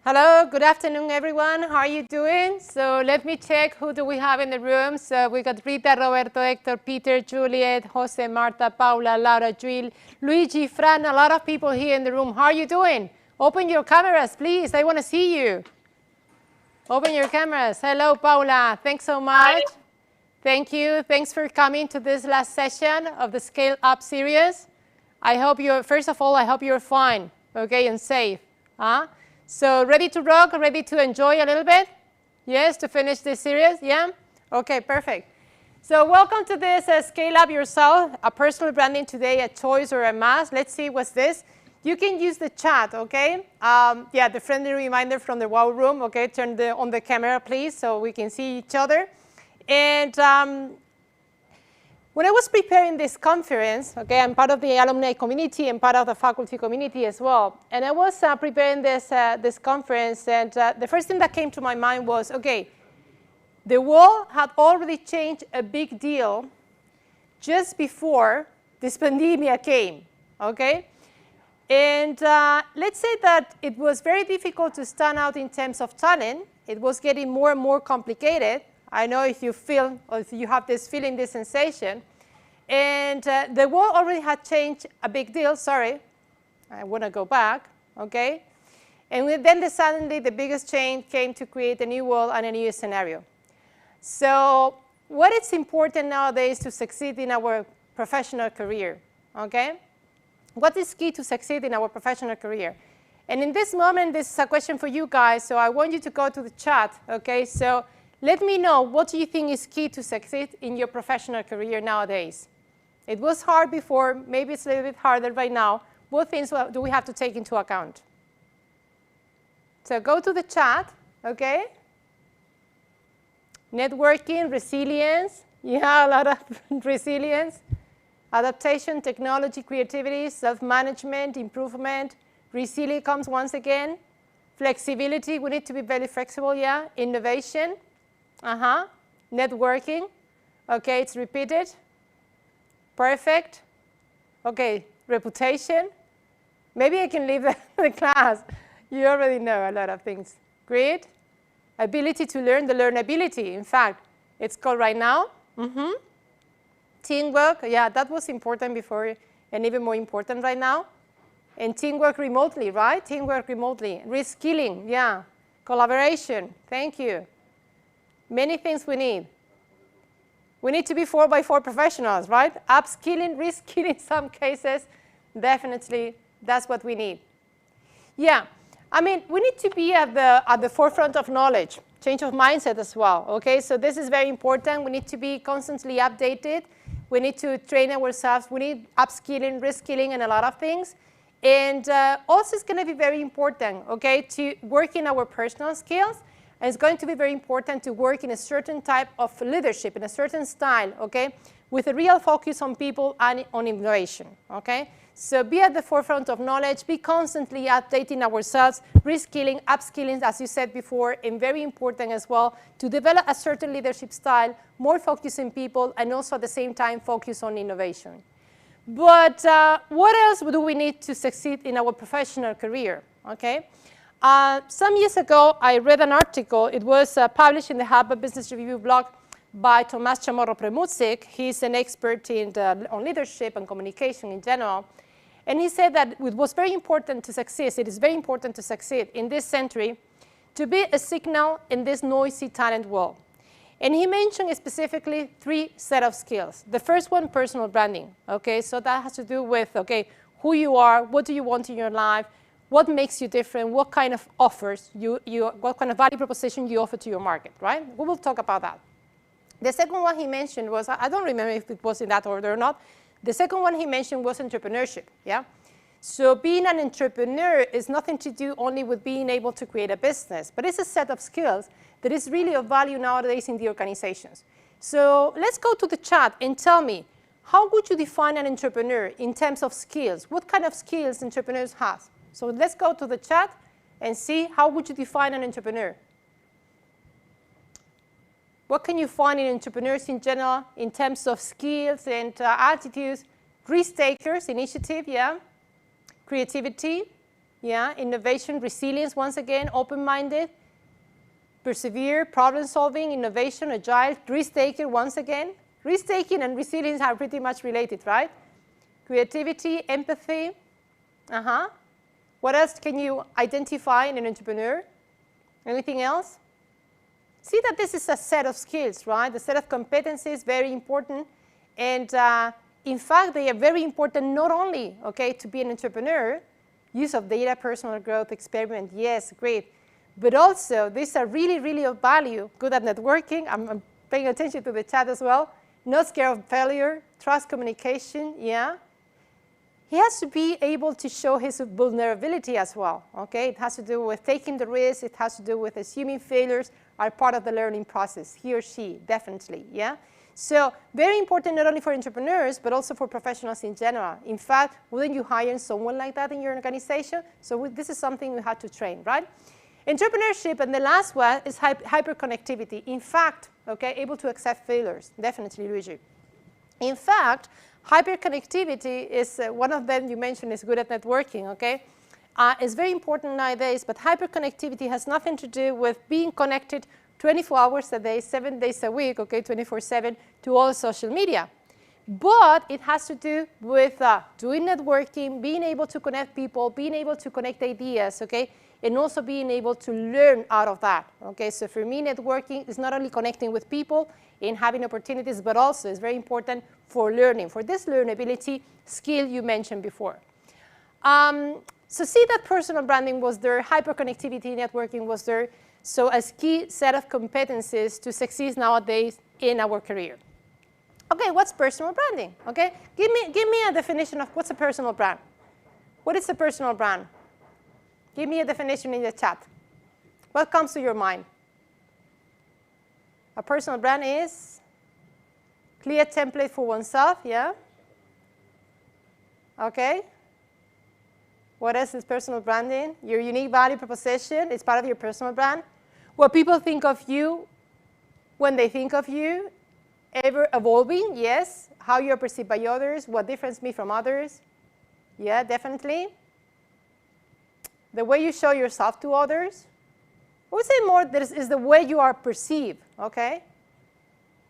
Hello, good afternoon, everyone. How are you doing? So let me check who do we have in the room. So we got Rita, Roberto, Hector, Peter, Juliet, Jose, Marta, Paula, Laura, Juil, Luigi, Fran, a lot of people here in the room. How are you doing? Open your cameras, please. I want to see you. Open your cameras. Hello, Paula. Thanks so much. Hi. Thank you. Thanks for coming to this last session of the Scale Up series. I hope you're, first of all, I hope you're fine, okay, and safe. So ready to rock, ready to enjoy a little bit? Yes, to finish this series? Yeah? Okay, perfect. So welcome to this Scale Up Yourself, a personal branding today, a choice or a must. Let's see what's this. You can use the chat, okay? Yeah, the friendly reminder from the wow room, okay? Turn on the camera, please, so we can see each other. And when I was preparing this conference, okay, I'm part of the alumni community and part of the faculty community as well. And I was preparing this conference, and the first thing that came to my mind was, okay, the world had already changed a big deal just before this pandemic came, okay? And let's say that it was very difficult to stand out in terms of talent. It was getting more and more complicated. I know if you feel, or if you have this feeling, this sensation. And the world already had changed a big deal. Sorry, I want to go back, okay? And then suddenly the biggest change came to create a new world and a new scenario. So what is important nowadays to succeed in our professional career, okay? What is key to succeed in our professional career? And in this moment, this is a question for you guys, so I want you to go to the chat, okay? So let me know, what do you think is key to succeed in your professional career nowadays? It was hard before, maybe it's a little bit harder right now. What things do we have to take into account? So go to the chat, okay? Networking, resilience, yeah, a lot of resilience. Adaptation, technology, creativity, self-management, improvement. Resilience comes once again. Flexibility, we need to be very flexible, yeah. Innovation. Networking. Okay, it's repeated. Perfect. Okay, reputation. Maybe I can leave the class. You already know a lot of things. Great. Ability to learn, the learnability. In fact, it's called right now. Teamwork, yeah, that was important before and even more important right now. And teamwork remotely, right? Teamwork remotely. Reskilling, yeah. Collaboration, thank you. Many things we need. We need to be 4x4 professionals, right? Upskilling, reskilling in some cases, definitely that's what we need. Yeah, I mean, we need to be at the forefront of knowledge, change of mindset as well, okay? So this is very important. We need to be constantly updated. We need to train ourselves. We need upskilling, reskilling, and a lot of things. And also it's going to be very important, okay, to work in our personal skills. And it's going to be very important to work in a certain type of leadership, in a certain style, okay, with a real focus on people and on innovation, okay? So be at the forefront of knowledge, be constantly updating ourselves, reskilling, upskilling, as you said before, and very important as well, to develop a certain leadership style, more focus on people, and also at the same time focus on innovation. But what else do we need to succeed in our professional career, okay? Some years ago, I read an article. It was published in the Harvard Business Review blog by Tomás Chamorro Premuzic. He's an expert on leadership and communication in general. And he said that it was very important to succeed. It is very important to succeed in this century to be a signal in this noisy talent world. And he mentioned specifically 3 set of skills. The first one, personal branding. Okay, so that has to do with, okay, who you are, what do you want in your life, what makes you different, what kind of offers, what kind of value proposition you offer to your market, right? We will talk about that. The second one he mentioned was, I don't remember if it was in that order or not. The second one he mentioned was entrepreneurship, yeah? So being an entrepreneur is nothing to do only with being able to create a business, but it's a set of skills that is really of value nowadays in the organizations. So let's go to the chat and tell me, how would you define an entrepreneur in terms of skills? What kind of skills entrepreneurs have? So let's go to the chat and see, how would you define an entrepreneur? What can you find in entrepreneurs in general in terms of skills and attitudes? Risk takers, initiative, yeah. Creativity, Yeah, innovation, resilience, once again, open-minded, persevere, problem-solving, innovation, agile, risk-taker, once again. Risk-taking and resilience are pretty much related, right? Creativity, empathy. What else can you identify in an entrepreneur? Anything else? See that this is a set of skills, right? The set of competencies, very important. And in fact, they are very important not only, okay, to be an entrepreneur, use of data, personal growth, experiment, yes, great. But also, these are really, really of value. Good at networking. I'm paying attention to the chat as well. Not scared of failure, trust communication, yeah. He has to be able to show his vulnerability as well, okay? It has to do with taking the risk. It has to do with assuming failures are part of the learning process, he or she, definitely, yeah? So very important not only for entrepreneurs, but also for professionals in general. In fact, wouldn't you hire someone like that in your organization? So this is something we have to train, right? Entrepreneurship, and the last one is hyperconnectivity. In fact, okay, able to accept failures, definitely, Luigi. In fact, hyperconnectivity is one of them you mentioned is good at networking, okay? It's very important nowadays, but hyperconnectivity has nothing to do with being connected 24 hours a day, 7 days a week, okay, 24/7 to all social media. But it has to do with doing networking, being able to connect people, being able to connect ideas, okay, and also being able to learn out of that, okay? So for me, networking is not only connecting with people and having opportunities, but also is very important for learning, for this learnability skill you mentioned before. So see that personal branding was there, hyperconnectivity, networking was there. So a key set of competencies to succeed nowadays in our career. Okay, what's personal branding? Okay, give me a definition of what's a personal brand. What is a personal brand? Give me a definition in the chat. What comes to your mind? A personal brand is clear template for oneself, yeah? Okay. What else is personal branding? Your unique value proposition is part of your personal brand. What people think of you when they think of you, ever evolving, yes. How you're perceived by others, what differentiates me from others. Yeah, definitely. The way you show yourself to others. I would say more that is the way you are perceived, okay?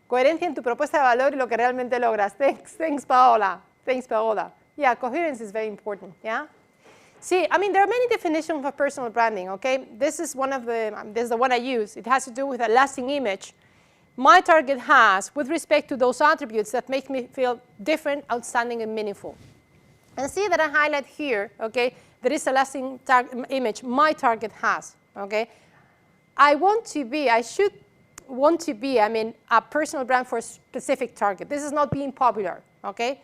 Coherencia en tu propuesta de valor y lo que realmente logras. Thanks, Paola. Thanks, Paola. Yeah, coherence is very important, yeah? See, I mean, there are many definitions of personal branding, okay? This is one of the, this is the one I use. It has to do with a lasting image my target has with respect to those attributes that make me feel different, outstanding, and meaningful. And see that I highlight here, okay, there is a lasting image my target has, okay? I should want to be, I mean, a personal brand for a specific target. This is not being popular, okay?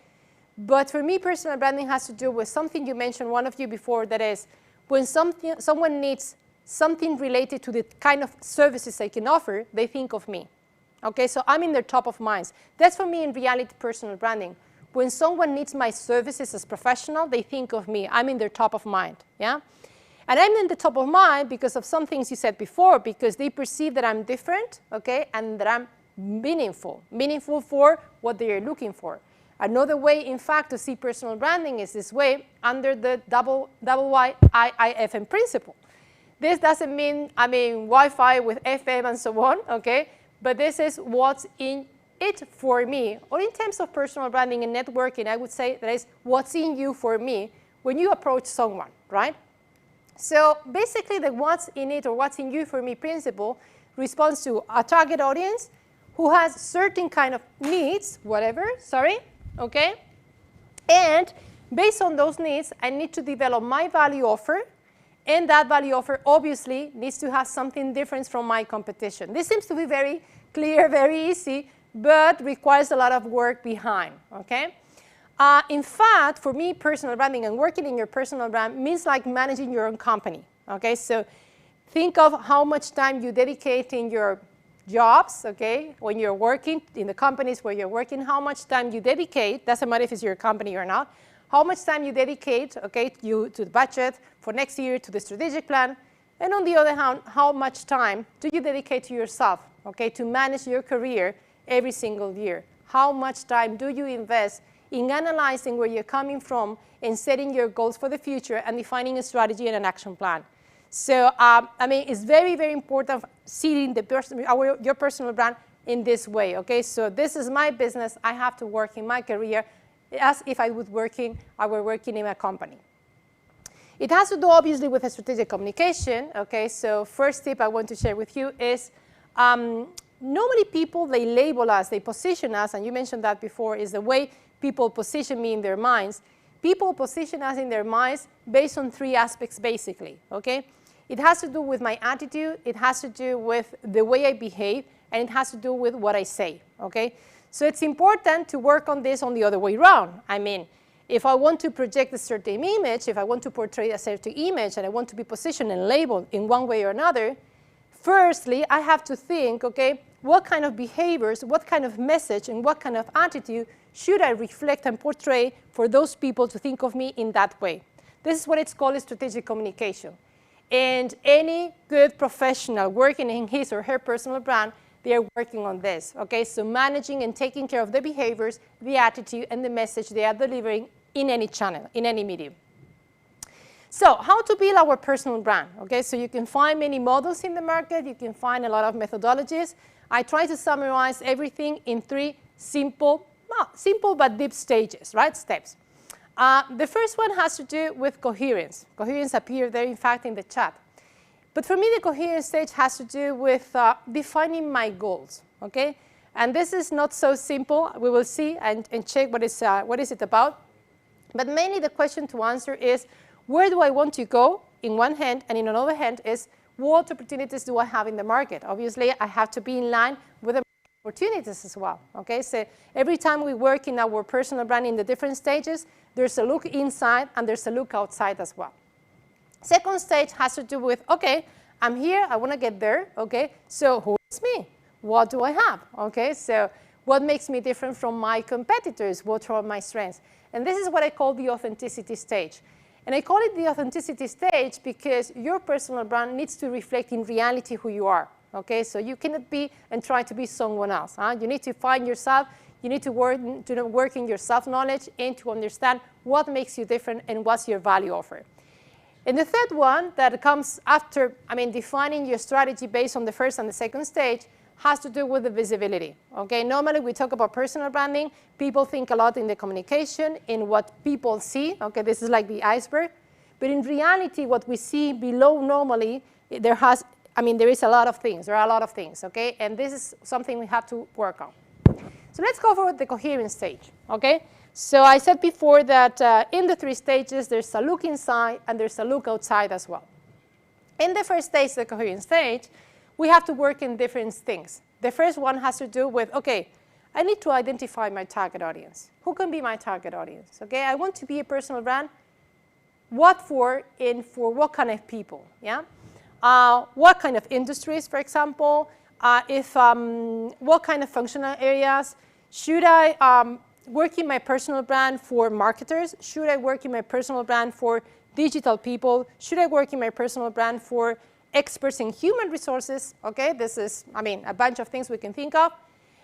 But for me, personal branding has to do with something you mentioned, one of you before, that is when someone needs something related to the kind of services I can offer, they think of me. Okay, so I'm in their top of minds. That's for me in reality personal branding. When someone needs my services as professional, they think of me. I'm in their top of mind, yeah? And I'm in the top of mind because of some things you said before, because they perceive that I'm different, okay, and that I'm meaningful for what they are looking for. Another way, in fact, to see personal branding is this way, under the YIFM principle. This doesn't mean, Wi-Fi with FM and so on, okay? But this is what's in it for me. Or in terms of personal branding and networking, I would say that is what's in you for me when you approach someone, right? So basically, the what's in it or what's in you for me principle responds to a target audience who has certain kind of needs, okay? And based on those needs, I need to develop my value offer, and that value offer obviously needs to have something different from my competition. This seems to be very clear, very easy, but requires a lot of work behind, okay? In fact, for me, personal branding and working in your personal brand means like managing your own company, okay? So think of how much time you dedicate in your jobs, okay? When you're working in the companies where you're working, how much time you dedicate, doesn't matter if it's your company or not, how much time you dedicate, okay, to the budget for next year, to the strategic plan, and on the other hand, how much time do you dedicate to yourself, okay, to manage your career every single year? How much time do you invest in analyzing where you're coming from and setting your goals for the future and defining a strategy and an action plan. So, I mean, it's very, very important seeing your personal brand in this way, okay? So this is my business. I have to work in my career as if I were working in a company. It has to do, obviously, with a strategic communication, okay? So first tip I want to share with you is normally people, they label us, they position us, and you mentioned that before, is the way people position me in their minds. People position us in their minds based on 3 aspects, basically, okay? It has to do with my attitude, it has to do with the way I behave, and it has to do with what I say, okay? So it's important to work on this on the other way around. I mean, if I want to project a certain image, if I want to portray a certain image, and I want to be positioned and labeled in one way or another, firstly, I have to think, okay, what kind of behaviors, what kind of message, and what kind of attitude should I reflect and portray for those people to think of me in that way? This is what it's called strategic communication. And any good professional working in his or her personal brand, they are working on this, okay? So managing and taking care of the behaviors, the attitude, and the message they are delivering in any channel, in any medium. So how to build our personal brand, okay? So you can find many models in the market. You can find a lot of methodologies. I try to summarize everything in 3 simple but deep stages, right? Steps. The first one has to do with coherence. Coherence appeared there, in fact, in the chat. But for me, the coherence stage has to do with defining my goals, okay? And this is not so simple. We will see and check what is it about. But mainly the question to answer is, where do I want to go in one hand, and in another hand is, what opportunities do I have in the market? Obviously, I have to be in line with the opportunities as well, okay? So every time we work in our personal brand in the different stages, there's a look inside and there's a look outside as well. Second stage has to do with, okay, I'm here, I want to get there, okay? So who is me? What do I have, okay? So what makes me different from my competitors? What are my strengths? And this is what I call the authenticity stage. And I call it the authenticity stage because your personal brand needs to reflect in reality who you are, okay? So you cannot be and try to be someone else. You need to find yourself. You need to work in your self-knowledge and to understand what makes you different and what's your value offer. And the third one that comes after, defining your strategy based on the first and the second stage has to do with the visibility, okay? Normally, we talk about personal branding. People think a lot in the communication, in what people see, okay? This is like the iceberg. But in reality, what we see below normally, there is a lot of things. There are a lot of things, okay? And this is something we have to work on. So let's go for the coherence stage, okay? So I said before that in the 3 stages, there's a look inside and there's a look outside as well. In the first stage, the coherence stage, we have to work in different things. The first one has to do with, okay, I need to identify my target audience. Who can be my target audience? Okay, I want to be a personal brand. What for and for what kind of people? Yeah, what kind of industries, for example? What kind of functional areas? Should I work in my personal brand for marketers? Should I work in my personal brand for digital people? Should I work in my personal brand for experts in human resources? Okay, this is, a bunch of things we can think of.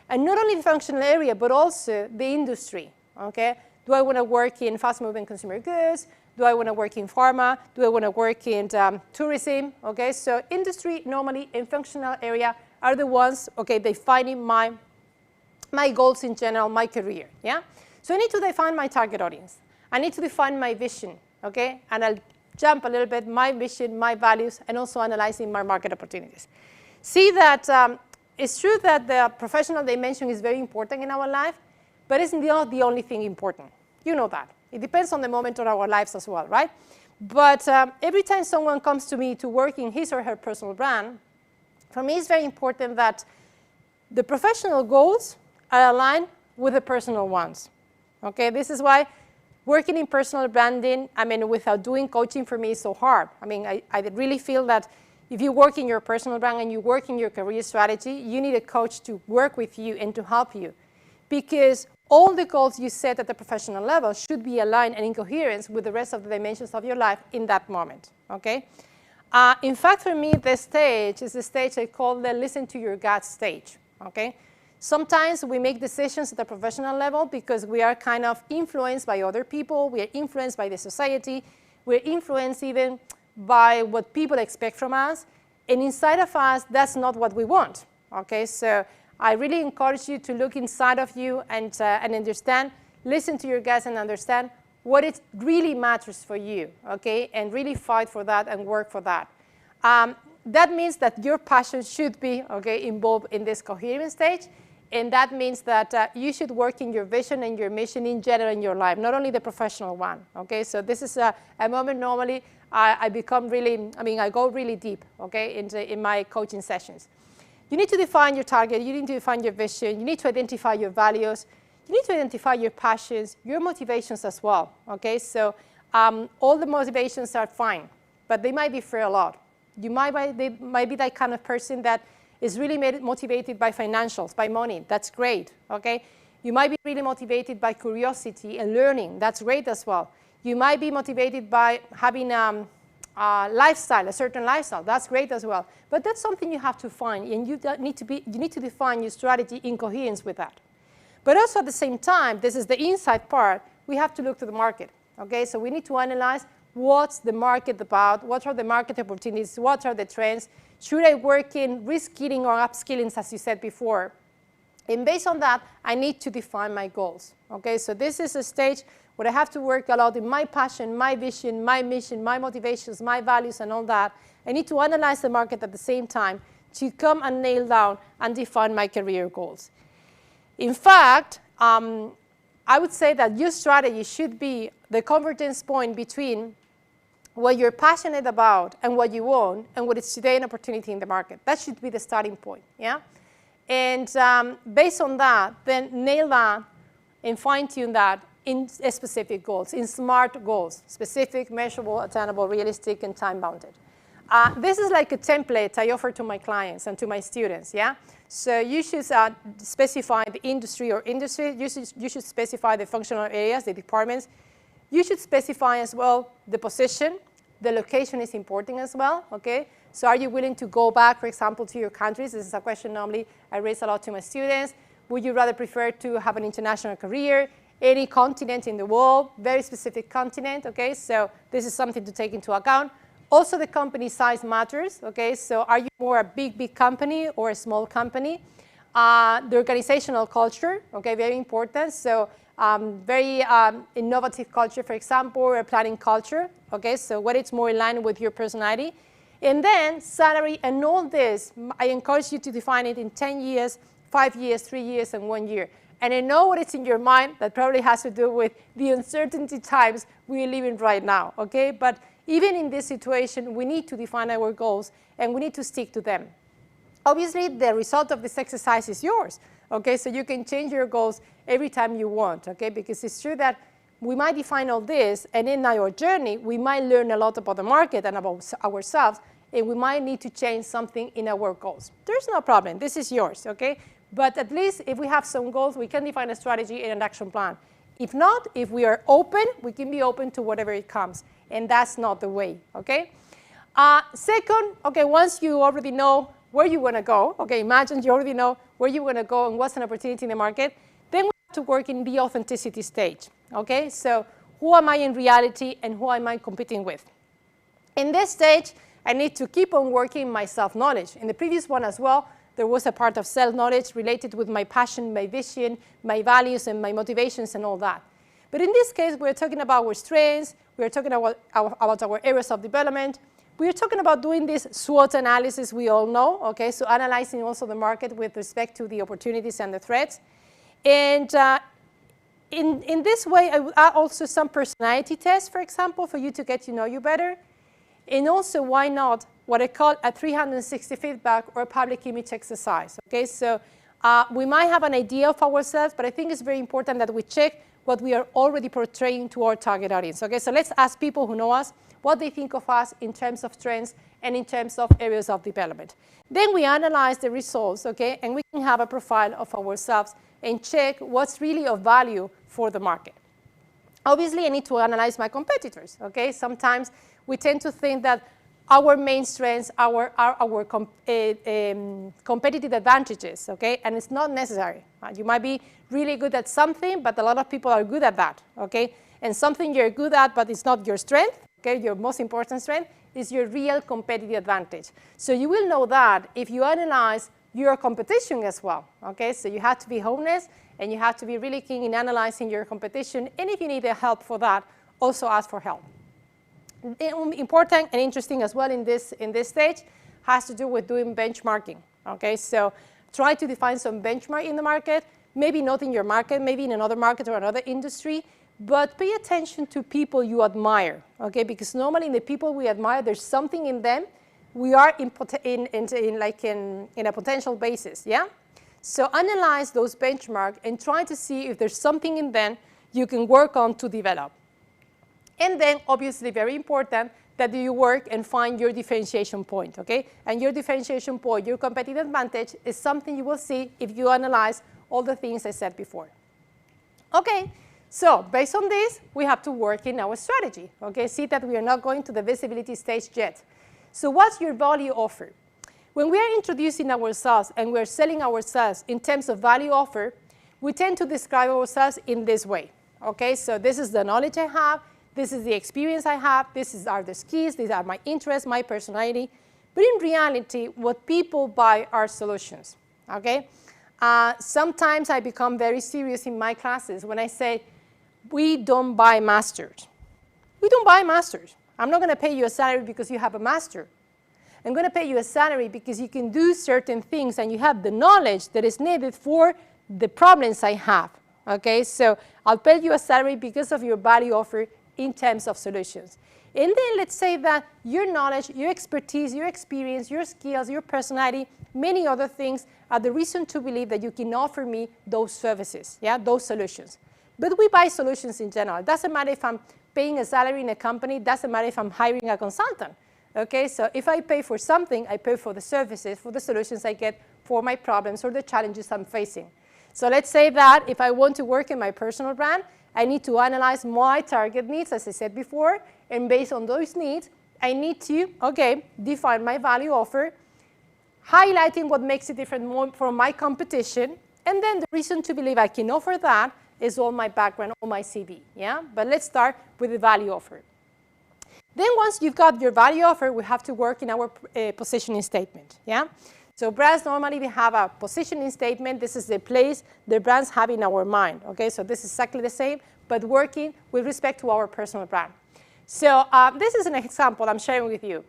And not only the functional area, but also the industry, okay? Do I want to work in fast-moving consumer goods? Do I want to work in pharma? Do I want to work in tourism? Okay, so industry normally and functional area are the ones, okay, defining my goals in general, my career, yeah? So I need to define my target audience. I need to define my vision, okay? And I'll jump a little bit, my vision, my values, and also analyzing my market opportunities. See that it's true that the professional dimension is very important in our life, but it's not the only thing important. You know that. It depends on the moment of our lives as well, right? But every time someone comes to me to work in his or her personal brand, for me it's very important that the professional goals are aligned with the personal ones. Okay, this is why working in personal branding, without doing coaching for me is so hard. I really feel that if you work in your personal brand and you work in your career strategy, you need a coach to work with you and to help you. Because all the goals you set at the professional level should be aligned and in coherence with the rest of the dimensions of your life in that moment, okay? In fact, for me, this stage is the stage I call the listen to your gut stage, okay? Sometimes we make decisions at the professional level because we are kind of influenced by other people. We are influenced by the society. We're influenced even by what people expect from us. And inside of us, that's not what we want. Okay, so I really encourage you to look inside of you and understand, listen to your guts and understand what it really matters for you, okay, and really fight for that and work for that. That means that your passion should be, okay, involved in this coherent stage. And that means that you should work in your vision and your mission in general in your life, not only the professional one, okay? So this is a moment normally I become really, I go really deep, okay, in my coaching sessions. You need to define your target. You need to define your vision. You need to identify your values. You need to identify your passions, your motivations as well, okay? So all the motivations are fine, but they might differ a lot. They might be that kind of person that is really motivated by financials, by money. That's great, okay? You might be really motivated by curiosity and learning. That's great as well. You might be motivated by having a lifestyle, a certain lifestyle. That's great as well. But that's something you have to find, and you need to define your strategy in coherence with that. But also at the same time, this is the inside part, we have to look to the market, okay? So we need to analyze what's the market about, what are the market opportunities, what are the trends, should I work in reskilling or upskilling, as you said before? And based on that, I need to define my goals, okay? So this is a stage where I have to work a lot in my passion, my vision, my mission, my motivations, my values, and all that. I need to analyze the market at the same time to come and nail down and define my career goals. In fact, I would say that your strategy should be the convergence point between what you're passionate about and what you want and what is today an opportunity in the market. That should be the starting point, yeah? And based on that, then nail that and fine-tune that in specific goals, in SMART goals, specific, measurable, attainable, realistic, and time-bounded. This is like a template I offer to my clients and to my students, yeah? So you should specify the industry or industry. You should specify the functional areas, the departments. You should specify as well the position. The location is important as well, okay? So are you willing to go back, for example, to your countries? This is a question normally I raise a lot to my students. Would you rather prefer to have an international career? Any continent in the world, very specific continent, okay? So this is something to take into account. Also, the company size matters, okay? So are you more a big company or a small company? The organizational culture, okay, very important. So very innovative culture, for example, or a planning culture, okay? So what is more in line with your personality? And then salary and all this, I encourage you to define it in 10 years, 5 years, 3 years, and 1 year. And I know what is in your mind that probably has to do with the uncertainty times we're living right now, okay? But even in this situation, we need to define our goals, and we need to stick to them. Obviously, the result of this exercise is yours, okay? So you can change your goals every time you want, okay? Because it's true that we might define all this, and in our journey, we might learn a lot about the market and about ourselves, and we might need to change something in our goals. There's no problem. This is yours, okay? But at least if we have some goals, we can define a strategy and an action plan. If not, if we are open, we can be open to whatever it comes. And that's not the way, okay? Second, okay, once you already know where you want to go, okay, imagine you already know where you want to go and what's an opportunity in the market, then we have to work in the authenticity stage, okay? So who am I in reality and who am I competing with? In this stage, I need to keep on working my self-knowledge. In the previous one as well, there was a part of self-knowledge related with my passion, my vision, my values, and my motivations, and all that. But in this case, we're talking about our strengths. We're talking about our areas of development. We're talking about doing this SWOT analysis we all know, okay? So analyzing also the market with respect to the opportunities and the threats. And in this way, I would add also some personality tests, for example, for you to get to know you better. And also, why not, what I call a 360 feedback or a public image exercise, okay? So we might have an idea of ourselves, but I think it's very important that we check what we are already portraying to our target audience, okay? So let's ask people who know us what they think of us in terms of trends and in terms of areas of development. Then we analyze the results, okay? And we can have a profile of ourselves and check what's really of value for the market. Obviously, I need to analyze my competitors, okay? Sometimes we tend to think that our main strengths, our competitive advantages, okay? And it's not necessary. You might be really good at something, but a lot of people are good at that, okay? And something you're good at, but it's not your strength, okay? Your most important strength is your real competitive advantage. So you will know that if you analyze your competition as well, okay? So you have to be honest, and you have to be really keen in analyzing your competition. And if you need help for that, also ask for help. Important and interesting as well in this stage has to do with doing benchmarking, okay? So try to define some benchmark in the market, maybe not in your market, maybe in another market or another industry, but pay attention to people you admire, okay? Because normally in the people we admire, there's something in them. We are in a potential basis, yeah? So analyze those benchmarks and try to see if there's something in them you can work on to develop. And then, obviously, very important that you work and find your differentiation point, okay? And your differentiation point, your competitive advantage, is something you will see if you analyze all the things I said before. Okay, so based on this, we have to work in our strategy, okay? See that we are not going to the visibility stage yet. So what's your value offer? When we are introducing ourselves and we're selling ourselves in terms of value offer, we tend to describe ourselves in this way, okay? So this is the knowledge I have. This is the experience I have. These are the skills. These are my interests, my personality. But in reality, what people buy are solutions, okay? Sometimes I become very serious in my classes when I say, we don't buy masters. We don't buy masters. I'm not going to pay you a salary because you have a master. I'm going to pay you a salary because you can do certain things and you have the knowledge that is needed for the problems I have, okay? So I'll pay you a salary because of your value offer in terms of solutions. And then let's say that your knowledge, your expertise, your experience, your skills, your personality, many other things are the reason to believe that you can offer me those services, yeah, those solutions. But we buy solutions in general. It doesn't matter if I'm paying a salary in a company. It doesn't matter if I'm hiring a consultant, okay? So if I pay for something, I pay for the services, for the solutions I get for my problems or the challenges I'm facing. So let's say that if I want to work in my personal brand, I need to analyze my target needs, as I said before, and based on those needs, I need to, okay, define my value offer, highlighting what makes it different from my competition, and then the reason to believe I can offer that is all my background, all my CV, yeah? But let's start with the value offer. Then once you've got your value offer, we have to work in our positioning statement, yeah? So brands, normally we have a positioning statement. This is the place the brands have in our mind, okay? So this is exactly the same, but working with respect to our personal brand. So this is an example I'm sharing with you.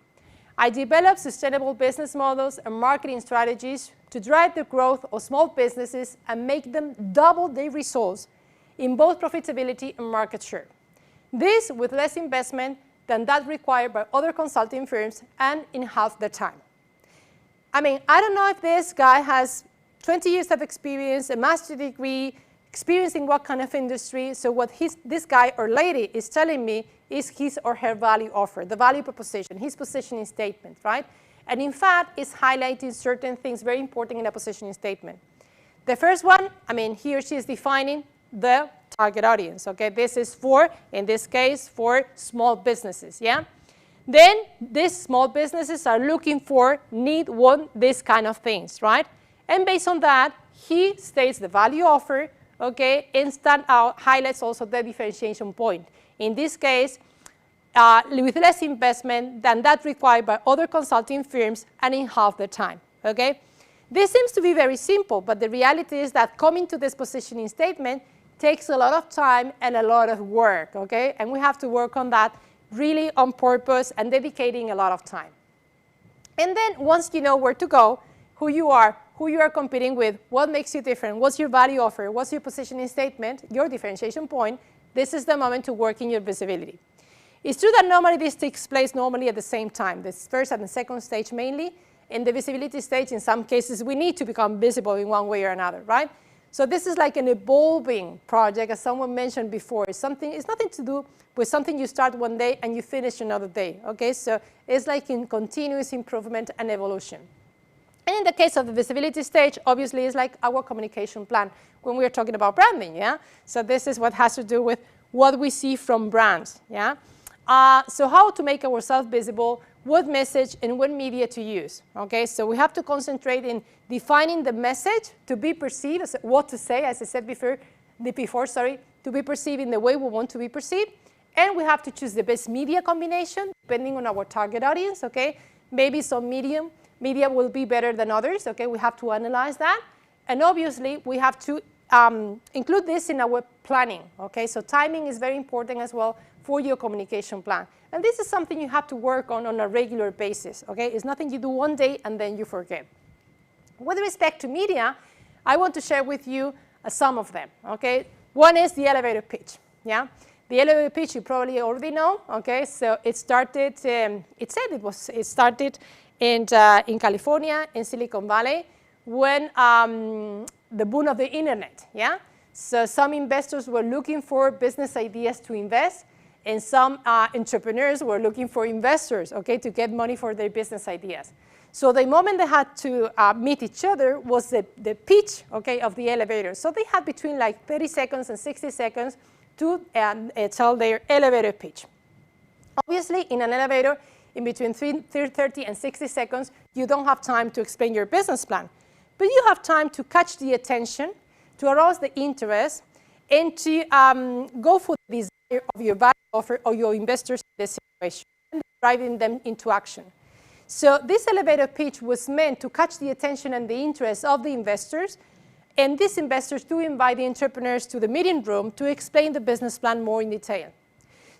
I develop sustainable business models and marketing strategies to drive the growth of small businesses and make them double their results in both profitability and market share. This with less investment than that required by other consulting firms and in half the time. I mean, I don't know if this guy has 20 years of experience, a master's degree, experience in what kind of industry. So what this guy or lady is telling me is his or her value offer, the value proposition, his positioning statement, right? And in fact, it's highlighting certain things very important in a positioning statement. The first one, I mean, he or she is defining the target audience, okay? This is for, in this case, for small businesses, yeah? Then these small businesses are looking for, need, want this kind of things, right? And based on that, he states the value offer, okay, and stand out, highlights also the differentiation point. In this case, with less investment than that required by other consulting firms and in half the time, okay? This seems to be very simple, but the reality is that coming to this positioning statement takes a lot of time and a lot of work, okay? And we have to work on that really on purpose and dedicating a lot of time. And then once you know where to go, who you are competing with, what makes you different, what's your value offer, what's your positioning statement, your differentiation point, this is the moment to work in your visibility. It's true that normally this takes place normally at the same time, the first and the second stage mainly. In the visibility stage, in some cases, we need to become visible in one way or another, right? So this is like an evolving project, as someone mentioned before. It's nothing to do with something you start one day and you finish another day, okay? So it's like in continuous improvement and evolution. And in the case of the visibility stage, obviously, it's like our communication plan when we're talking about branding, yeah? So this is what has to do with what we see from brands, yeah? So how to make ourselves visible, what message and what media to use, okay? So we have to concentrate in defining the message to be perceived, as what to say, as I said before, to be perceived in the way we want to be perceived. And we have to choose the best media combination, depending on our target audience, okay? Maybe some media will be better than others, okay? We have to analyze that. And obviously, we have to include this in our planning, okay? So timing is very important as well for your communication plan. And this is something you have to work on a regular basis, okay? It's nothing you do one day and then you forget. With respect to media, I want to share with you some of them, okay? One is the elevator pitch, yeah? The elevator pitch you probably already know, okay? So it started, it started in California, in Silicon Valley, when the boom of the internet, yeah? So some investors were looking for business ideas to invest, and some entrepreneurs were looking for investors, okay, to get money for their business ideas. So the moment they had to meet each other was the pitch, okay, of the elevator. So they had between like 30 seconds and 60 seconds to tell their elevator pitch. Obviously, in an elevator, in between 30 and 60 seconds, you don't have time to explain your business plan. But you have time to catch the attention, to arouse the interest, and to go for the desire of your value offer or your investors in this situation, and driving them into action. So this elevator pitch was meant to catch the attention and the interest of the investors, and these investors do invite the entrepreneurs to the meeting room to explain the business plan more in detail.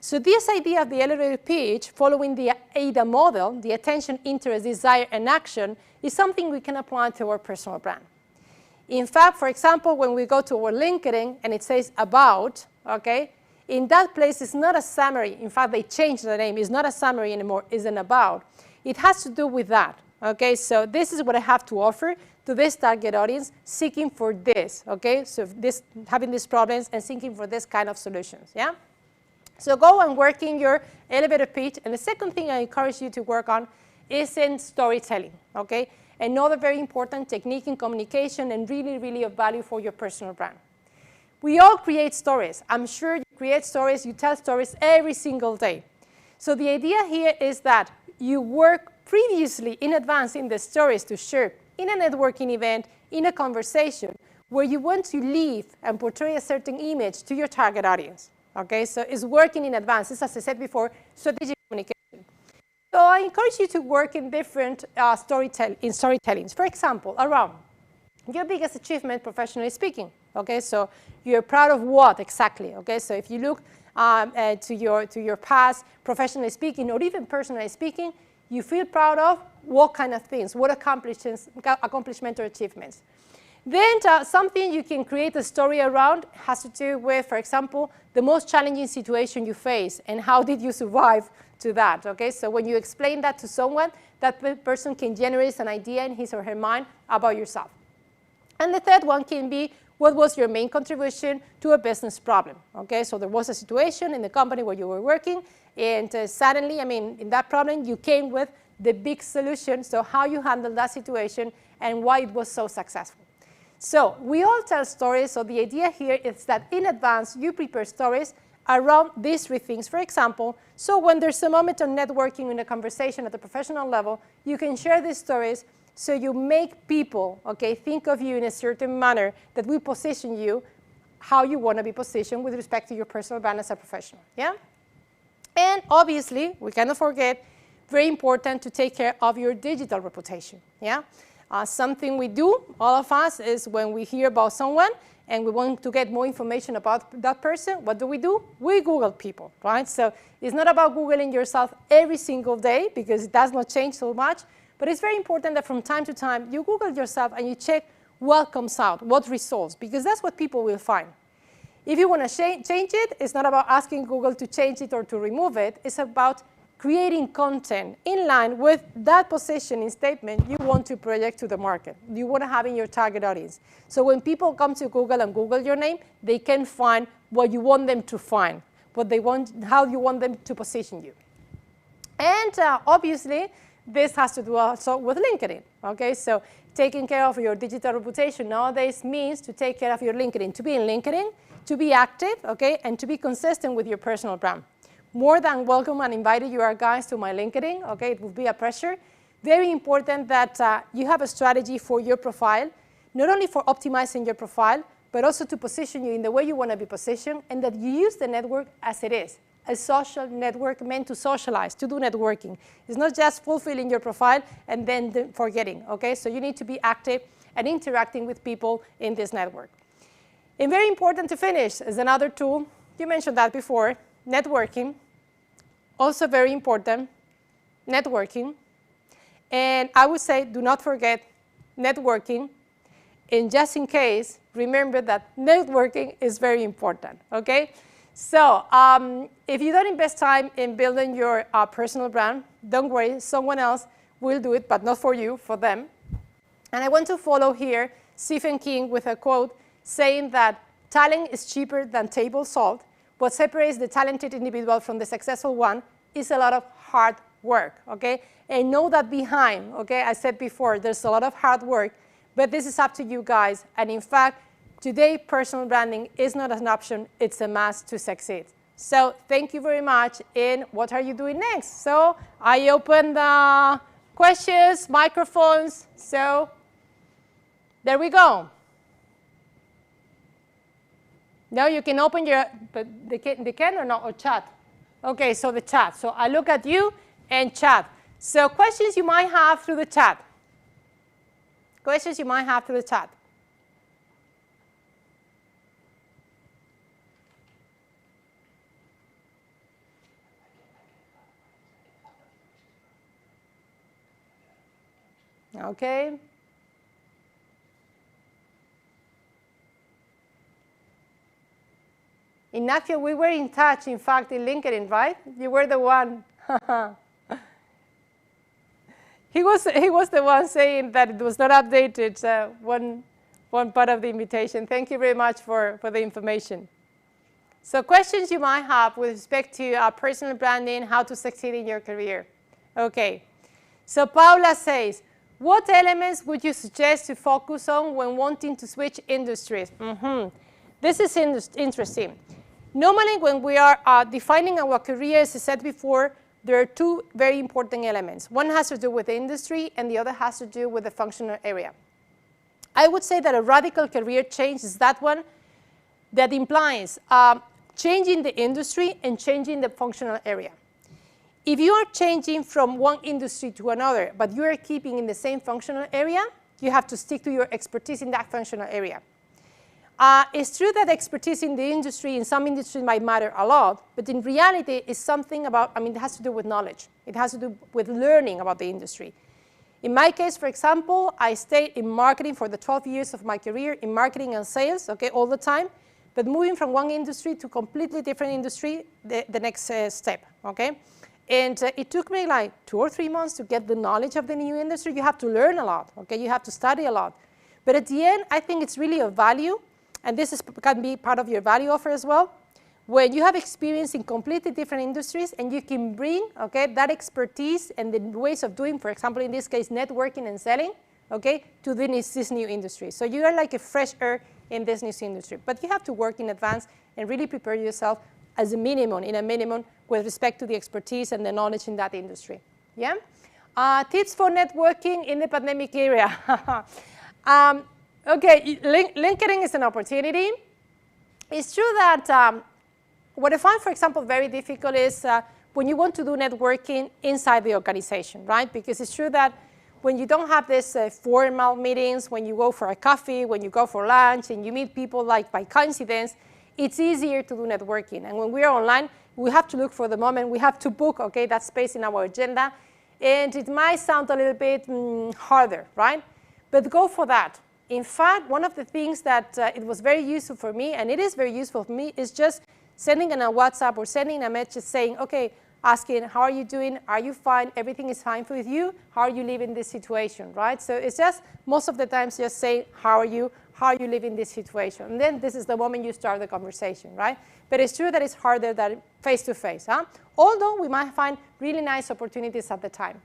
So this idea of the elevator pitch, following the AIDA model, the attention, interest, desire, and action, is something we can apply to our personal brand. In fact, for example, when we go to our LinkedIn and it says about, okay, in that place it's not a summary. In fact, they changed the name. It's not a summary anymore. It's an about. It has to do with that, okay? So this is what I have to offer to this target audience seeking for this, okay? So having these problems and seeking for this kind of solutions, yeah? So go and work in your elevator pitch. And the second thing I encourage you to work on is in storytelling, okay? Another very important technique in communication and really, really of value for your personal brand. We all create stories. I'm sure you create stories, you tell stories every single day. So the idea here is that you work previously in advance in the stories to share in a networking event, in a conversation, where you want to leave and portray a certain image to your target audience. Okay, so it's working in advance. It's, as I said before, strategic communication. So I encourage you to work in different storytellings. For example, around your biggest achievement professionally speaking. Okay, so you're proud of what exactly? Okay, so if you look to your past professionally speaking or even personally speaking, you feel proud of what kind of things, what accomplishment or achievements. Then something you can create a story around has to do with, for example, the most challenging situation you face and how did you survive to that, okay? So when you explain that to someone, that person can generate an idea in his or her mind about yourself. And the third one can be, what was your main contribution to a business problem, okay? So there was a situation in the company where you were working, and suddenly, I mean, in that problem, you came with the big solution, so how you handled that situation and why it was so successful. So we all tell stories, so the idea here is that in advance you prepare stories around these three things. For example, so when there's a moment of networking in a conversation at the professional level, you can share these stories so you make people, okay, think of you in a certain manner that will position you how you want to be positioned with respect to your personal brand as a professional, yeah? And obviously, we cannot forget, very important to take care of your digital reputation, yeah? Something we do, all of us, is when we hear about someone and we want to get more information about that person, what do? We Google people, right? So it's not about Googling yourself every single day because it does not change so much, but it's very important that from time to time you Google yourself and you check what comes out, what results, because that's what people will find. If you want to change it, it's not about asking Google to change it or to remove it. It's about creating content in line with that positioning statement you want to project to the market, you want to have in your target audience. So when people come to Google and Google your name, they can find what you want them to find, what they want, how you want them to position you. And obviously, this has to do also with LinkedIn, okay? So taking care of your digital reputation nowadays means to take care of your LinkedIn, to be in LinkedIn, to be active, okay, and to be consistent with your personal brand. more than welcome and invited you guys to my LinkedIn. Okay, it will be a pleasure. Very important that you have a strategy for your profile, not only for optimizing your profile, but also to position you in the way you want to be positioned, and that you use the network as it is, a social network meant to socialize, to do networking. It's not just fulfilling your profile and then forgetting, okay? So you need to be active and interacting with people in this network. And very important to finish is another tool. You mentioned that before, networking. Also very important, networking. And I would say do not forget networking. And just in case, remember that networking is very important, okay? So if you don't invest time in building your personal brand, don't worry, someone else will do it, but not for you, for them. And I want to follow here Stephen King with a quote saying that talent is cheaper than table salt. What separates the talented individual from the successful one is a lot of hard work, okay? And know that behind, okay, I said before, there's a lot of hard work, but this is up to you guys. And in fact, today, personal branding is not an option, it's a must to succeed. So thank you very much. And what are you doing next? So I open the questions, microphones. So there we go. Now you can open your, but they can or not, or chat? Okay, so the chat. So I look at you and chat. So questions you might have through the chat. Questions you might have through the chat. Okay. Ignacio, we were in touch, in fact, in LinkedIn, right? You were the one. He was the one saying that it was not updated, one part of the invitation. Thank you very much for the information. So questions you might have with respect to personal branding, how to succeed in your career. Okay. So Paula says, what elements would you suggest to focus on when wanting to switch industries? This is interesting. Normally, when we are defining our career, as I said before, there are two very important elements. One has to do with the industry, and the other has to do with the functional area. I would say that a radical career change is that one that implies changing the industry and changing the functional area. If you are changing from one industry to another, but you are keeping in the same functional area, you have to stick to your expertise in that functional area. It's true that expertise in the industry, in some industries, might matter a lot, but in reality, it's something about, it has to do with knowledge. It has to do with learning about the industry. In my case, for example, I stayed in marketing for the 12 years of my career, in marketing and sales, okay, all the time, but moving from one industry to completely different industry, the next step, okay? And it took me like 2 or 3 months to get the knowledge of the new industry. You have to learn a lot, okay? You have to study a lot. But at the end, I think it's really of value, and this can be part of your value offer as well, when you have experience in completely different industries and you can bring, okay, that expertise and the ways of doing, for example, in this case, networking and selling, okay, to this new industry. So you are like a fresh air in this new industry. But you have to work in advance and really prepare yourself as a minimum, with respect to the expertise and the knowledge in that industry. Yeah? Tips for networking in the pandemic era. Okay, LinkedIn is an opportunity. It's true that what I find, for example, very difficult is when you want to do networking inside the organization, right? Because it's true that when you don't have these formal meetings, when you go for a coffee, when you go for lunch, and you meet people like by coincidence, it's easier to do networking. And when we are online, we have to look for the moment. We have to book, okay, that space in our agenda. And it might sound a little bit harder, right? But go for that. In fact, one of the things that it was very useful for me, and it is very useful for me, is just sending in a WhatsApp or sending a message saying, okay, asking, how are you doing? Are you fine? Everything is fine with you? How are you living this situation, right? So it's just, most of the times, just saying, how are you? How are you living this situation? And then this is the moment you start the conversation, right? But it's true that it's harder than face-to-face, huh? Although we might find really nice opportunities at the time.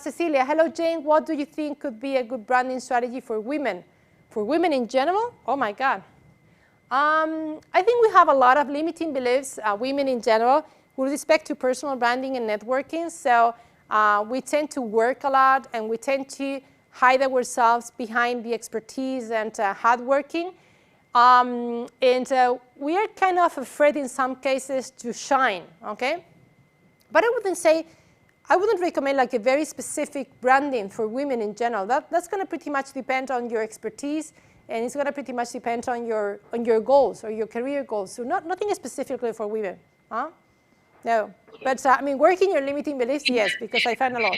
Cecilia, hello, Jane. What do you think could be a good branding strategy for women? For women in general? Oh, my God. I think we have a lot of limiting beliefs, women in general, with respect to personal branding and networking. So we tend to work a lot, and we tend to hide ourselves behind the expertise and hard working. And we are kind of afraid in some cases to shine, okay? But I wouldn't recommend like a very specific branding for women in general. That's going to pretty much depend on your expertise, and it's going to pretty much depend on your goals or your career goals. So nothing specifically for women, huh? No, but I mean, working your limiting beliefs, yes, because I find a lot.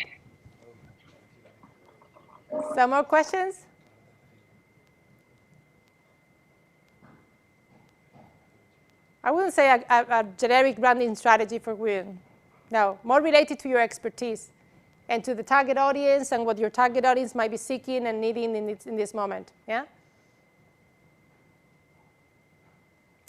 Some more questions? I wouldn't say a generic branding strategy for women. No, more related to your expertise and to the target audience and what your target audience might be seeking and needing in this moment, yeah?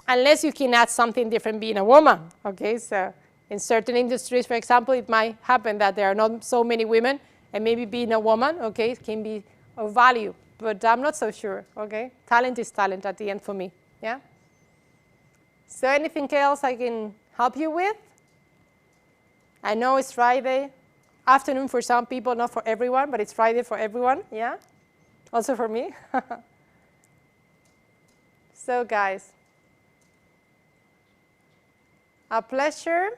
Unless you can add something different being a woman, okay? So in certain industries, for example, it might happen that there are not so many women, and maybe being a woman, okay, it can be of value, but I'm not so sure, okay? Talent is talent at the end for me, yeah? So anything else I can help you with? I know it's Friday afternoon for some people, not for everyone, but it's Friday for everyone, yeah? Also for me. So guys, a pleasure.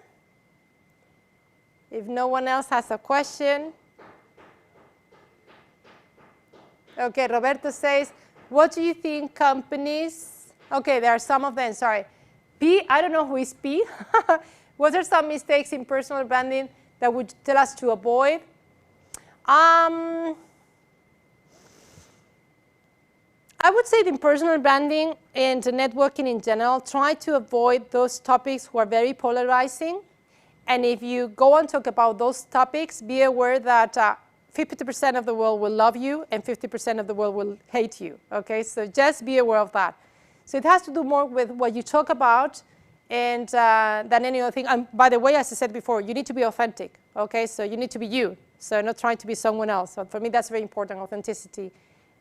If no one else has a question. Okay, Roberto says, what do you think companies, okay, there are some of them, sorry. P, I don't know who is P. What are some mistakes in personal branding that would tell us to avoid? I would say in personal branding and networking in general, try to avoid those topics who are very polarizing. And if you go and talk about those topics, be aware that 50% of the world will love you and 50% of the world will hate you, okay? So just be aware of that. So it has to do more with what you talk about and than any other thing. And by the way, as I said before, you need to be authentic, okay? So you need to be you, so not trying to be someone else. So for me, that's very important, authenticity.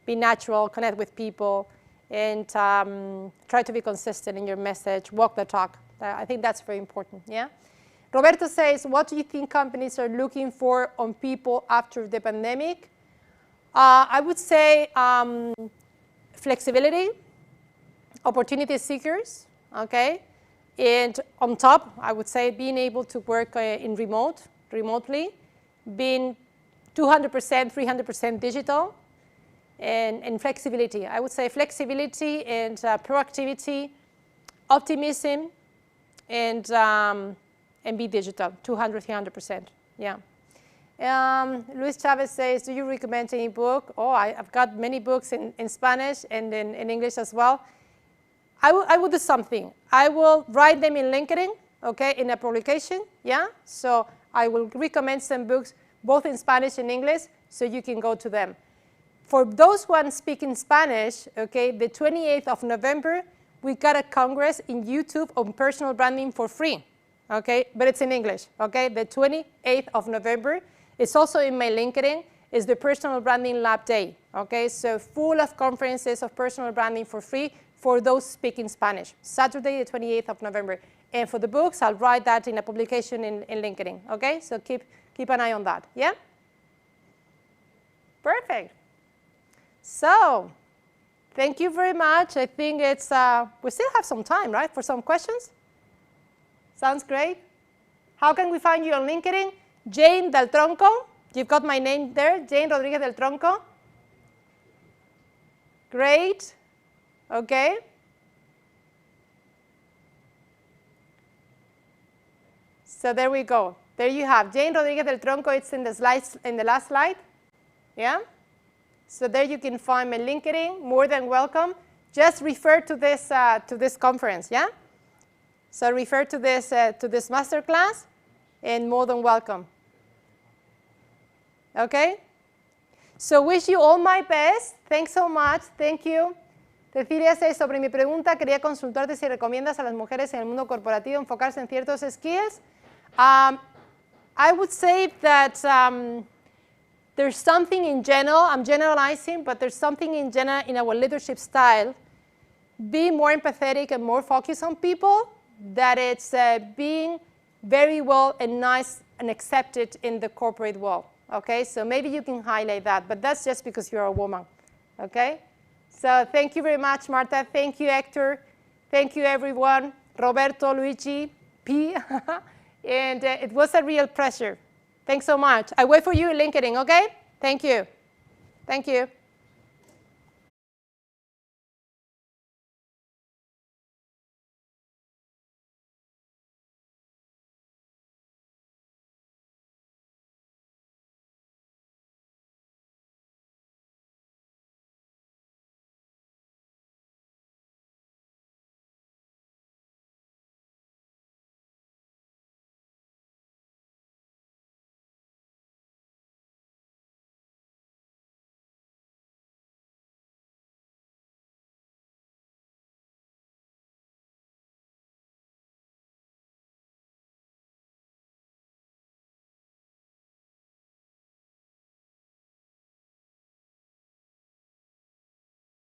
Be natural, connect with people, and try to be consistent in your message, walk the talk. I think that's very important, yeah? Roberto says, what do you think companies are looking for on people after the pandemic? I would say flexibility, opportunity seekers, okay? And on top, I would say being able to work remotely, being 200%, 300% digital, and flexibility. I would say flexibility and proactivity, optimism, and be digital, 200, 300%, yeah. Luis Chavez says, do you recommend any book? Oh, I've got many books in Spanish and in English as well. I will do something. I will write them in LinkedIn, okay, in a publication, yeah? So I will recommend some books, both in Spanish and English, so you can go to them. For those who speak in Spanish, okay, the 28th of November, we got a congress in YouTube on personal branding for free, okay? But it's in English, okay? The 28th of November. It's also in my LinkedIn. It's the Personal Branding Lab Day, okay? So full of conferences of personal branding for free for those speaking Spanish. Saturday, the 28th of November. And for the books, I'll write that in a publication in LinkedIn, okay? So keep an eye on that, yeah? Perfect. So thank you very much. I think it's, we still have some time, right, for some questions? Sounds great. How can we find you on LinkedIn? Jane Del Tronco. You've got my name there, Jane Rodriguez Del Tronco. Great. Okay. So there we go. There you have Jane Rodriguez Del Tronco. It's in the slides, in the last slide. Yeah. So there you can find my LinkedIn. More than welcome. Just refer to this conference. Yeah. So refer to this masterclass, and more than welcome. Okay. So wish you all my best. Thanks so much. Thank you. Cecilia says, sobre mi pregunta, quería consultarte si recomiendas a las mujeres en el mundo corporativo enfocarse en ciertos skills. I would say that there's something in general, I'm generalizing, but there's something in general in our leadership style. Be more empathetic and more focused on people, that it's being very well and nice and accepted in the corporate world. Okay, so maybe you can highlight that, but that's just because you're a woman. Okay, so thank you very much, Marta. Thank you, Hector. Thank you, everyone. Roberto, Luigi, P. And it was a real pleasure. Thanks so much. I wait for you in LinkedIn, okay? Thank you. Thank you.